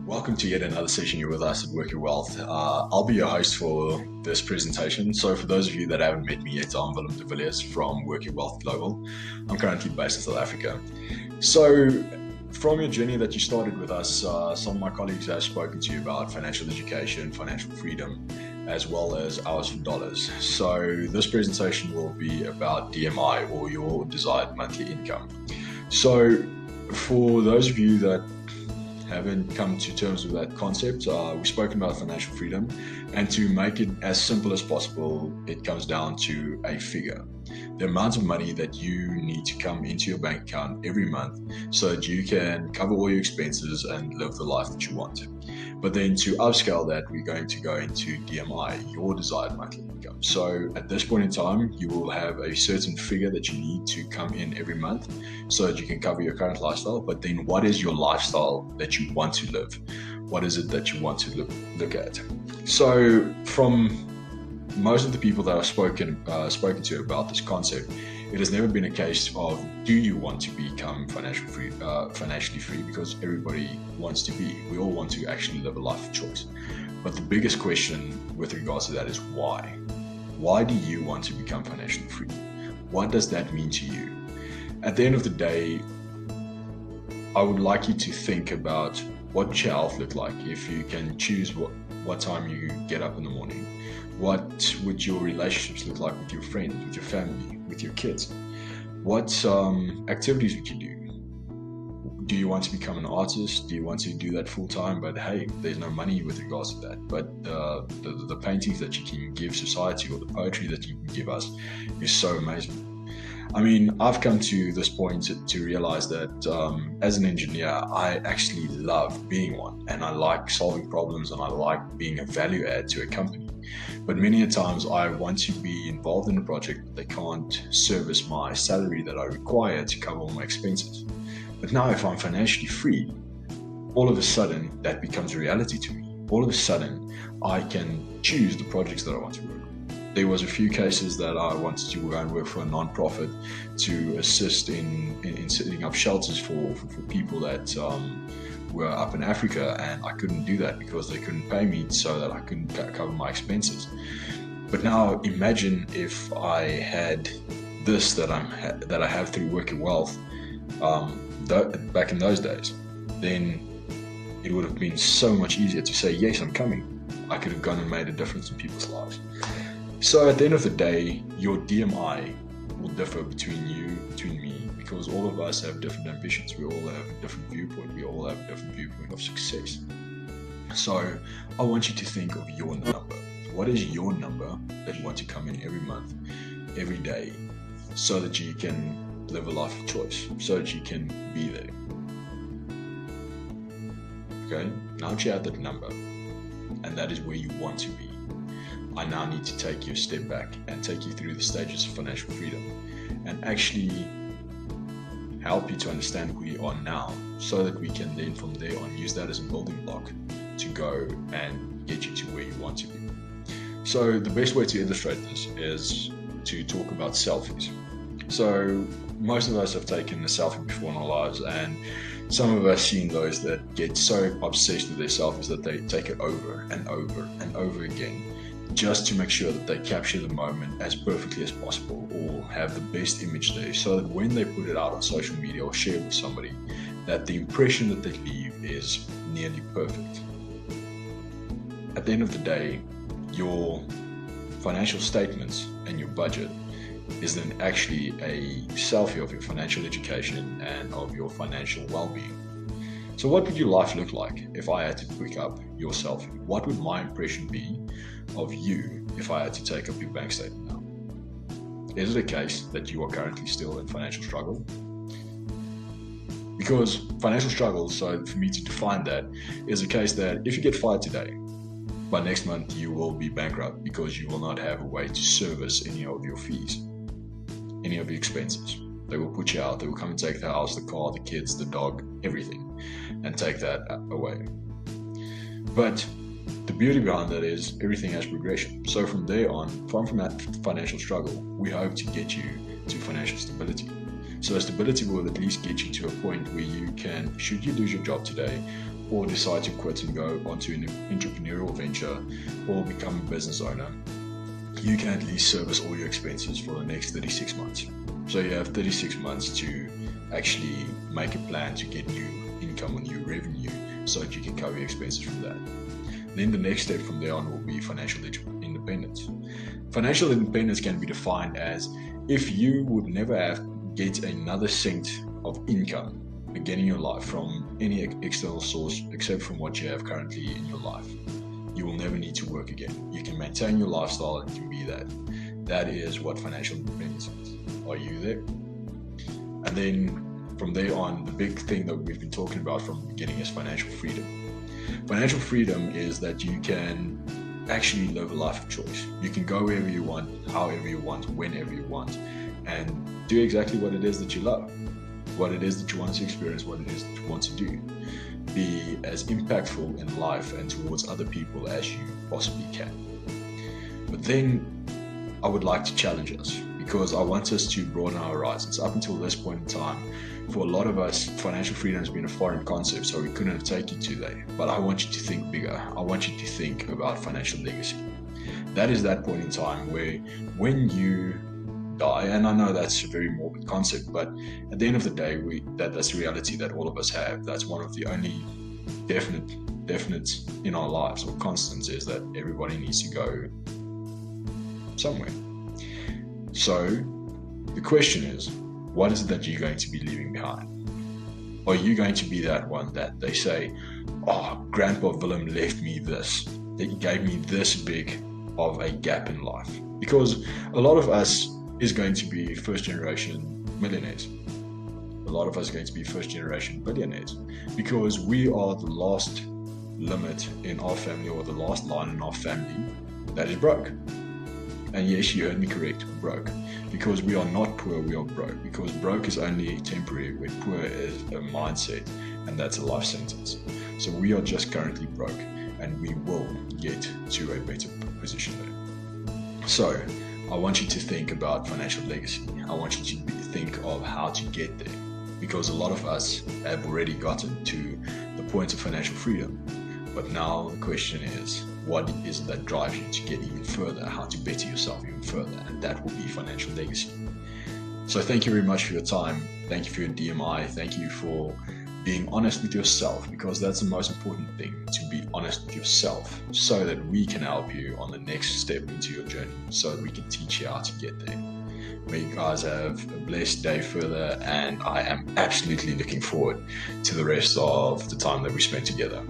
Welcome to yet another session here with us at Work Your Wealth. I'll be your host for this presentation. So for those of you that haven't met me yet, I'm Willem de Villiers from Work Your Wealth Global. I'm currently based in South Africa. So from your journey that you started with us, some of my colleagues have spoken to you about financial education, financial freedom, as well as hours for dollars. So this presentation will be about DMI, or your desired monthly income. So for those of you that haven't come to terms with that concept, we've spoken about financial freedom, and to make it as simple as possible, it comes down to a figure. The amount of money that you need to come into your bank account every month so that you can cover all your expenses and live the life that you want. But then to upscale that, we're going to go into DMI, your desired monthly income. So at this point in time, you will have a certain figure that you need to come in every month so that you can cover your current lifestyle. But then what is your lifestyle that you want to live? What is it that you want to look at? So from most of the people that I've spoken to about this concept, it has never been a case of do you want to become financially free, because everybody wants to be. We all want to actually live a life of choice. But the biggest question with regards to that is why? Why do you want to become financially free? What does that mean to you? At the end of the day, I would like you to think about what would your health look like if you can choose what time you get up in the morning. What would your relationships look like with your friends, with your family, with your kids? What activities would you do? Do you want to become an artist? Do you want to do that full time? But hey, there's no money with regards to that. But the paintings that you can give society, or the poetry that you can give us, is so amazing. I mean, I've come to this point to realize that as an engineer, I actually love being one, and I like solving problems, and I like being a value add to a company. But many a times I want to be involved in a project, but they can't service my salary that I require to cover all my expenses. But now if I'm financially free, all of a sudden that becomes a reality to me. All of a sudden I can choose the projects that I want to work on. There was a few cases that I wanted to go and work for a non-profit to assist in setting up shelters for people that were up in Africa, and I couldn't do that because they couldn't pay me, so that I couldn't cover my expenses. But now imagine if I had this that I have through Work Your Wealth back in those days, then it would have been so much easier to say, yes, I'm coming. I could have gone and made a difference in people's lives. So at the end of the day, your DMI will differ between me, because all of us have different ambitions. We all have a different viewpoint. We all have a different viewpoint of success. So I want you to think of your number. What is your number that you want to come in every month, every day, so that you can live a life of choice, so that you can be there? Okay, now that you have that number, and that is where you want to be, I now need to take you a step back and take you through the stages of financial freedom, and actually help you to understand who you are now, so that we can then from there on use that as a building block to go and get you to where you want to be. So the best way to illustrate this is to talk about selfies. So most of us have taken a selfie before in our lives, and some of us seen those that get so obsessed with their selfies that they take it over and over and over again, just to make sure that they capture the moment as perfectly as possible, or have the best image there, so that when they put it out on social media or share it with somebody, that the impression that they leave is nearly perfect. At the end of the day, your financial statements and your budget is then actually a selfie of your financial education and of your financial well-being. So what would your life look like if I had to pick up your selfie? What would my impression be of you if I had to take up your bank statement now? Is it a case that you are currently still in financial struggle? Because financial struggle, so for me to define that, is a case that if you get fired today, by next month you will be bankrupt, because you will not have a way to service any of your fees, any of your expenses. They will put you out. They will come and take the house, the car, the kids, the dog, everything, and take that away. But the beauty behind that is everything has progression. So from there on, from that financial struggle, we hope to get you to financial stability. So stability will at least get you to a point where you can, should you lose your job today, or decide to quit and go onto an entrepreneurial venture or become a business owner, you can at least service all your expenses for the next 36 months. So you have 36 months to actually make a plan to get new income or new revenue so that you can cover your expenses from that. Then the next step from there on will be financial independence. Financial independence can be defined as if you would never get another cent of income again in your life from any external source except from what you have currently in your life. You will never need to work again. You can maintain your lifestyle and you can be that. That is what financial independence is. Are you there? And then from there on, the big thing that we've been talking about from the beginning is financial freedom. Financial freedom is that you can actually live a life of choice. You can go wherever you want, however you want, whenever you want, and do exactly what it is that you love, what it is that you want to experience, what it is that you want to do. Be as impactful in life and towards other people as you possibly can. But then I would like to challenge us, because I want us to broaden our horizons. Up until this point in time, for a lot of us, financial freedom has been a foreign concept, so we couldn't have taken it today. But I want you to think bigger. I want you to think about financial legacy. That is that point in time where when you die, and I know that's a very morbid concept, but at the end of the day, that's the reality that all of us have. That's one of the only definites in our lives, or constants, is that everybody needs to go somewhere. So the question is, what is it that you're going to be leaving behind? Are you going to be that one that they say, oh, Grandpa Willem left me this, that he gave me this big of a gap in life? Because a lot of us is going to be first generation millionaires. A lot of us are going to be first generation billionaires, because we are the last limit in our family, or the last line in our family that is broke. And yes, you heard me correct, broke. Because we are not poor, we are broke. Because broke is only temporary, where poor is a mindset, and that's a life sentence. So we are just currently broke, and we will get to a better position there. So I want you to think about financial legacy. I want you to think of how to get there, because a lot of us have already gotten to the point of financial freedom. But now the question is, what is it that drives you to get even further, how to better yourself even further? And that will be financial legacy. So thank you very much for your time. Thank you for your DMI. Thank you for being honest with yourself, because that's the most important thing, to be honest with yourself, so that we can help you on the next step into your journey, so that we can teach you how to get there. May you guys have a blessed day further, and I am absolutely looking forward to the rest of the time that we spend together.